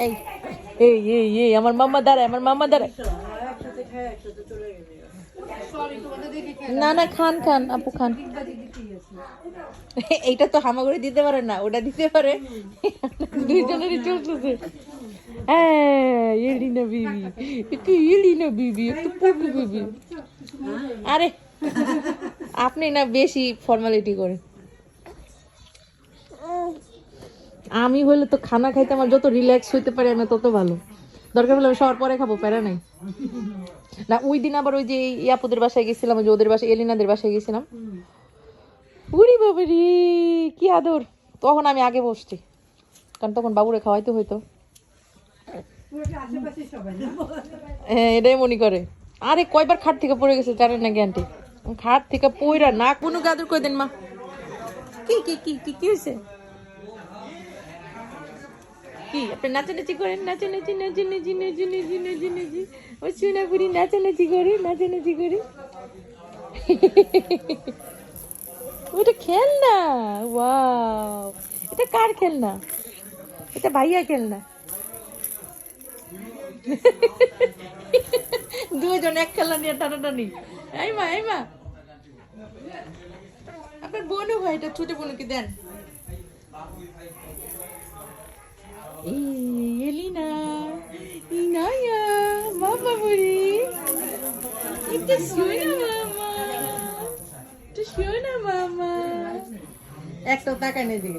এই এই এই এই আমার মাম্মা দাঁড়ায়, আমার মাম্মা দাঁড়ায়। না না, খান খান আপু খান। এইটা তো হামাগুড়ি দিতে পারে না, ওটা দিতে পারে। দুইজনেরই চলতেছে। হ্যাঁ, এলিনা বিবি, একটু এলিনা বিবি, একটু পুপু বিবি। আরে আপনি না বেশি ফর্মালিটি করে। আমি হলে তো খানা খাইতে আমার যত রিল্যাক্স হইতে পারে আমি তত ভালো। দরকার হলে আমি সবার পরে খাবো, প্যারা নাই। না ওই দিন আবার ওই যে ইয়াপুদের বাসায় গেছিলাম, ওই যে ওদের বাসায় এলিনাদের বাসায় গেছিলাম। উরি বাবা রে, কি আদর! তখন আমি আগে বসছি, কারণ তখন বাবুরে খাওয়াইতে হইতো। হ্যাঁ, এটাই মনে করে। আরে কয়বার খাট থেকে পড়ে গেছে জানেন নাকি আন্টি? খাট থেকে পইরা না কোনো আদর করে দেন মা। কি কি কি কি কি হয়েছে? কি আপনি নাচানাচি করেন? নাচানাচি নাচানাচি নাচানাচি নাচানাচি, ও সোনাপুরি নাচানাচি করে, নাচানাচি করে। ওটা খেলনা, ওয়াও! এটা কার খেলনা? এটা ভাইয়া খেলনা। দুজন এক খেলনা নিয়ে টানাটানি। এই মা, এই মা, আপনার বোনও ভাই, এটা ছোট বোনকে দেন। এলিনা, ইনায়া, মামা বুড়ি, এটা শোনা মামা, এটা শোনা মামা। একটা তাকায় না দিকে।